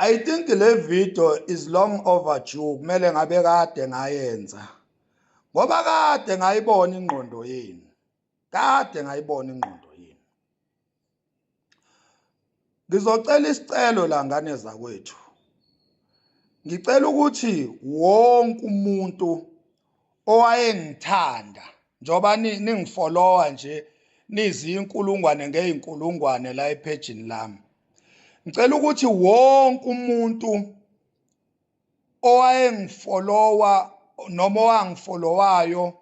I think le video is long overdue, kumele ngabe kade ngayenza ngoba kade ngayibona ingqondo yenu, kade ngayibona ingqondo yenu. Ngizocela isicelo la ngane zakwethu, ngicela ukuthi wonke umuntu owayengithanda njoba ningifollowa nje nizinkulungwane ngeyinkulungwane la ephejini lami, ngicela ukuthi wonke umuntu owayengifollowa noma owangifolowayo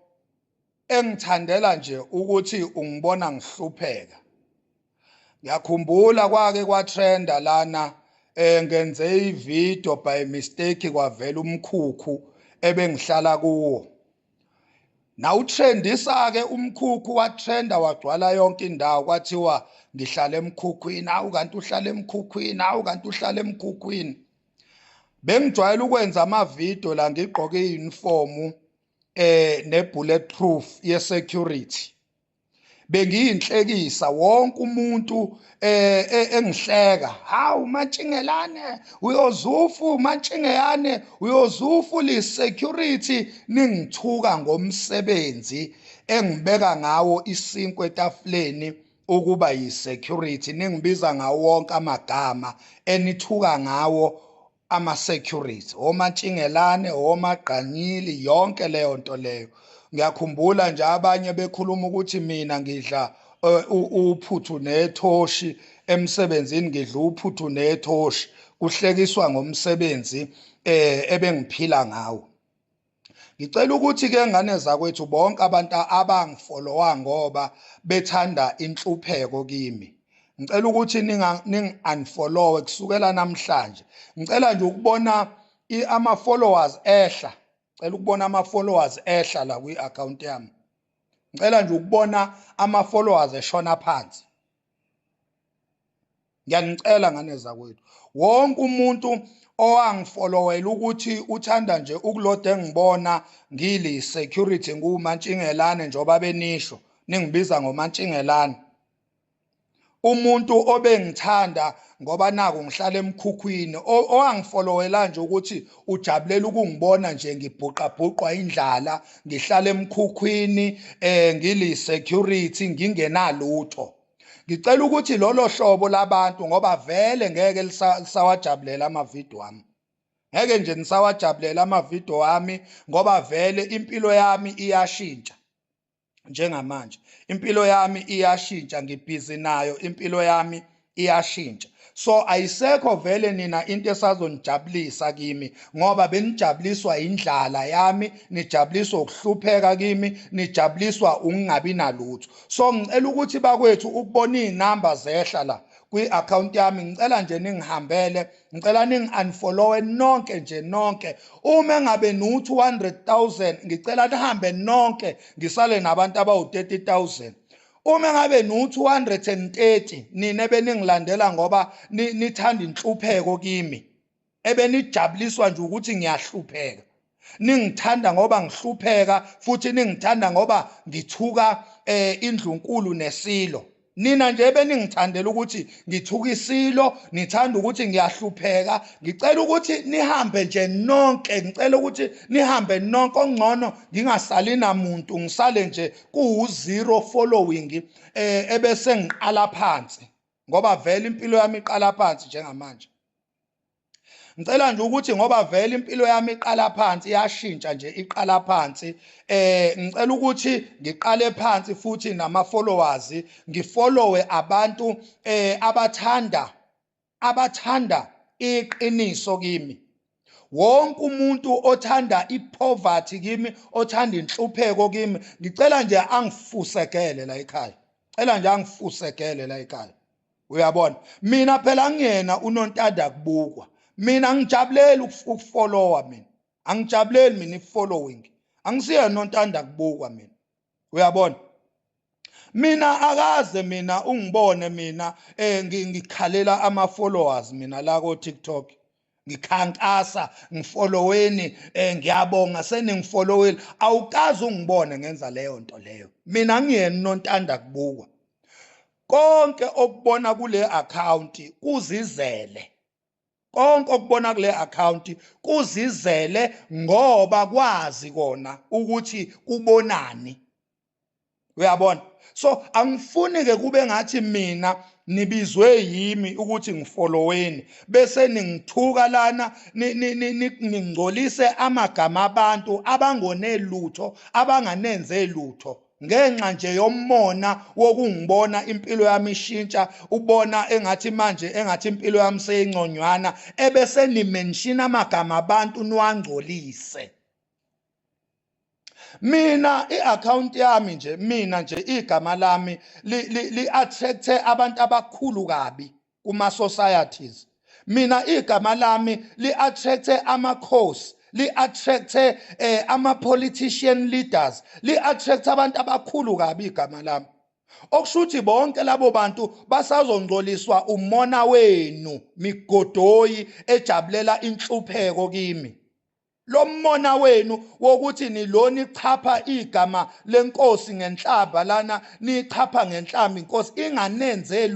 engithandela nje ukuthi ungibona ngihlupheka. Ngiyakhumbula kwake kwatrenda lana ngenze ivideo by mistake kwavela umkhukhu ebengihlala kuwo. Nawutrendisa ke umkhukhu watrenda wagcwala yonke indawo, kwathiwa ngihlala emkhukhwini, awu kanti uhlala emkhukhwini, awu kanti uhlala emkhukhwini. Bengijwayele ukwenza amavideo la ngigqoke iuniform ne-bulletproof ye-security. Bengiyinhlekisa wonke umuntu engihleka, hawu Mantshingelane uyozufu, Mantshingeyane uyozufu, li-security. Ningithuka ngomsebenzi engibeka ngawo isinkwa etafuleni ukuba yi-security, ningibiza ngawo wonke amagama enithuka ngawo ama-security, oMantshingelane, oMagqanyili, yonke leyo nto leyo. Ngiyakhumbula nje abanye bekhuluma ukuthi mina ngidla uphuthu nethoshi emsebenzini, ngidla uphuthu nethoshi, kuhlekiswa ngomsebenzi ebengiphila ngawo. Ngicela ukuthi ke ngane zakwethu bonke abantu abangifolowa ngoba bethanda inhlupheko kimi, ngicela ukuthi ningi-unfollowe kusukela namhlanje. Ngicela nje ukubona ama-followers ehla, ngicela ukubona ama-followers ehla la kwi-account yami. Ngicela nje ukubona ama-followers eshona phansi. Ngiyanicela ngane zakwethu, wonke umuntu owangifolowela ukuthi uthanda nje ukuloda engibona ngili security nguMantshingelane njoba benisho ningibiza ngoMantshingelane. Umuntu obengithanda ngoba naku ngihlala emkhukhwini, owangifolowela nje ukuthi ujabulela ukungibona nje ngibhuqabhuqwa indlala, ngihlala emkhukhwini ngili security ngingenalutho. Ngicela ukuthi lolo hlobo labantu, ngoba vele ngeke lisawajabulela amavideo ami, ngeke nje nisawajabulela amavideo ami ngoba vele impilo yami iyashintsha. Njengamanje impilo yami iyashintsha, ngibhizi nayo impilo yami iyashintsha. So ayisekho vele nina into esazonijabulisa kimi ngoba benijabuliswa indlala yami, nijabuliswa ukuhlupheka kimi, nijabuliswa ukungabi nalutho. So ngicela ukuthi bakwethu ukubona iy'namba zehla la kwi-account yami, ngicela nje ningihambele, ngicela ningi-unfollowe nonke nje nonke. Uma ngabe nu-200,000 ngicela nihambe nonke ngisale nabantu abawu-30,000. Uma ngabe nu-230 nina ebeningilandela ngoba nithanda inhlupheko kimi, ebenijabuliswa nje ukuthi ngiyahlupheka, ningithanda ngoba ngihlupheka futhi ningithanda ngoba ngithuka indlunkulu nesilo. Nina nje beningithandela ukuthi ngithuka isilo, nithanda ukuthi ngiyahlupheka. Ngicela ukuthi nihambe nje nonke, ngicela ukuthi nihambe nonke, ongcono ngingasali namuntu, ngisale nje ku-0 following ebese ngiqala phansi ngoba vele impilo yami iqala phansi njengamanje. Ngicela nje ukuthi ngoba vele impilo yami iqala phansi, iyashintsha nje iqala phansi, ngicela ukuthi ngiqale phansi futhi nama-followers, ngifollowe abantu abathanda iqiniso kimi. Wonke umuntu othanda i-poverty kimi, othanda inhlupheko kimi, ngicela nje angifusekele la ekhaya, ngicela nje angifusekele la ekhaya. Uyabona, mina phela ngiyena unontanda kubukwa, mina angijabuleli ukufollowa, mina angijabuleli mina i-following, angisiyena nontanda kubukwa mina. Uyabona, mina akaze mina ungibone mina ngikhalela ama-followers mina la ko-TikTok, ngikhankasa ngifolloweni, ngiyabonga seningifollowile. Awukazi ungibone ngenza leyo nto leyo, mina ngiyena unontanda kubukwa. Konke okubona kule account kuzizele, konke okubona kule account kuzizele ngoba kwazi kona ukuthi kubonani. Uyabona? So angifuni ke kube ngathi mina nibizwe yimi ukuthi ngifolloweni bese ningithuka lana ningcolise amagama abantu abangonelutho abanganenze lutho ngenxa nje yommona wokungibona impilo yami ishintsha ubona engathi manje engathi impilo yami seyingconywana ebese nimention amagama abantu niwangcolise. Mina i-account yami nje mina nje igama lami li attracte abantu abakhulu kabi kuma societies. Mina igama lami li attracte amakhosi, li attracte ama politician leaders, li attracte abantu abakhulu kabi igama lami. Okushuthi bonke labo bantu basazongcoliswa umona wenu migodoyi ejabulela inhlupheko kimi. Lo mmona wenu wokuthi niloni chapha igama lenkosi ngenhlamba lana nichapha ngenhlamba inkosi inganenze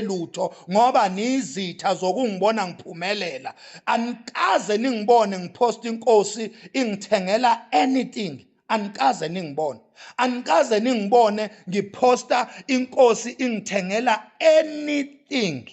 lutho ngoba nizitha zokungibona ngiphumelela. Anikaze ningibone ngipost inkosi ingithengela anything. Anikaze ningibone. Anikaze ningibone ngiposta inkosi ingithengela anything.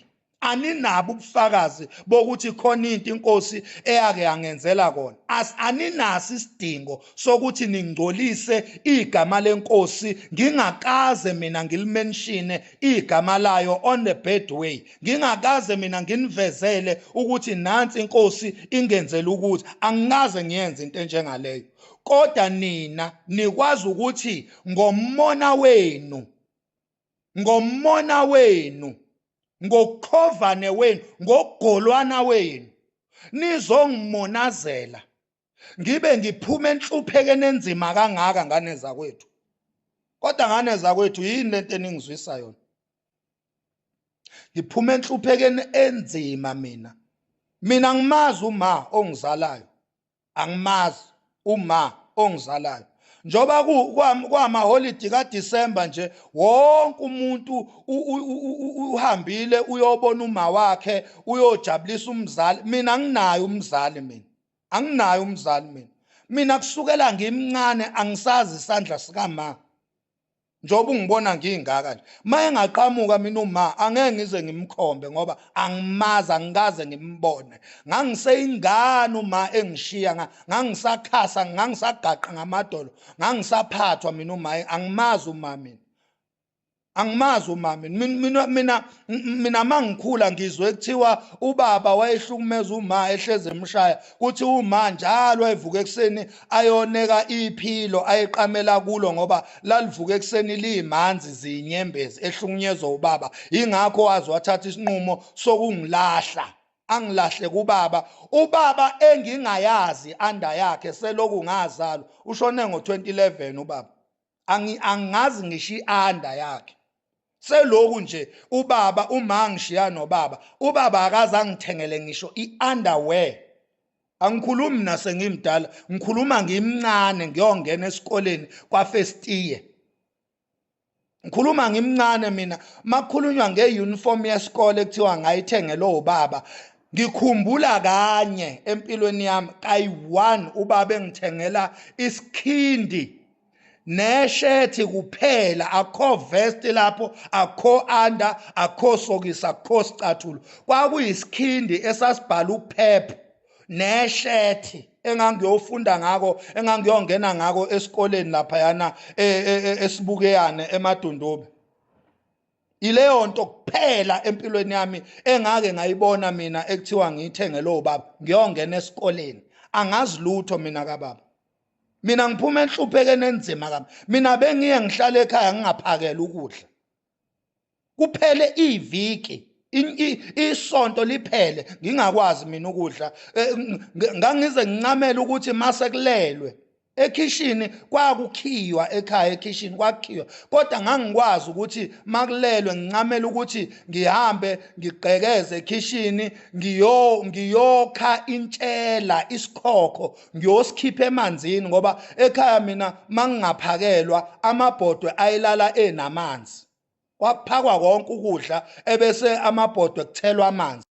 Aninabo ubufakazi bokuthi khona into inkosi eyake yangenzela kona. Aninasi isidingo sokuthi ningcolise igama lenkosi ngingakaze mina ngilimenshine igama layo on the bad way. Ngingakaze mina nginivezele ukuthi nansi inkosi ingenzela ukuthi angikaze ngiyenze into enjengaleyo. Kodwa nina nikwazi ukuthi ngommona wenu ngokukhovane wenu ngokugolwana wenu nizongimonazela ngibe ngiphume enhluphekeni enzima kangaka ngane zakwethu. Kodwa ngane zakwethu yini lento eningizwisa yona? Ngiphume enhluphekeni enzima mina ngimazi uma ongizalayo, angimazi uma ongizalayo. Njoba kwama holiday kaDisemba nje wonke umuntu uhambile uyobona uma wakhe uyojabulisa umzali. Mina anginayo umzali mina kusukela ngimncane angisazi isandla sikama. Njoba ungibona ngingaka nje maye ngaqhamuka mina uma angeke ngize ngimkhombe ngoba angimazi angikaze ngimbone. Ngangiseyingane uma engishiya ngangisakhasa ngangisagaqa ngamadolo ngangisaphathwa mina uma angimazi uma mina mangikhula ngizwe kuthiwa ubaba wayehlukumeza uma ehleze emshaya kuthi uma njalo wayevuka ekseni ayoneka iphilo ayeqamela kulo ngoba lalivuka ekseni liyimanzi zinyembezi ehlukunyezwa ubaba. Ingakho wazi wathatha isinqumo sokungilahla angilahle ubaba engingayazi anda yakhe seloku ngazalwa ushone ngo2011 ubaba angazi ngisho ianda yakhe. Seloku nje ubaba uma ngishiya nobaba ubaba akaze angithengele ngisho i-underwear. Angikhulumi nase ngimdala ngikhuluma ngimncane ngiyongena esikoleni kwa1st year. Ngikhuluma ngimncane mina makukhulunywa ngeuniform yesikole ekuthiwa ngayithengele ubaba. Ngikhumbula kanye empilweni yami kayi1 ubaba engithengela isikhindi neshethi kuphela, akho vest lapho, akho under, akho sokisi, akho sicathulo. Kwakuyisikhindi esasibhala uPep neshethi engangiyofunda ngako engangiyongena ngako esikoleni lapha yana esibukeyane eMadundube. Ileyo nto kuphela empilweni yami engake ngayibona mina ekuthiwa ngiyithengele ubaba ngiyongena esikoleni. Angazi lutho mina kababa. Mina ngiphume enhluphekeni enzima kabi. Mina bengiye ngihlale ekhaya ngingaphakela ukudla. Kuphele iviki isonto liphele ngingakwazi mina ukudla. Ngangize ngincamela ukuthi mase kulelwe ekhishini kwakukhiwa ekhaya ekhishini kwakhiwa. Kodwa ngangikwazi ukuthi makulelwe ngincamela ukuthi ngihambe ngigqekeze ekhishini ngiyokha intshela isikhokho ngiyosikhipha emanzini ngoba ekhaya mina mangingaphakelwa amabhodwe ayilala enamanzi. Kwakuphakwa konke ukudla ebese amabhodwe kuthelwa amanzi.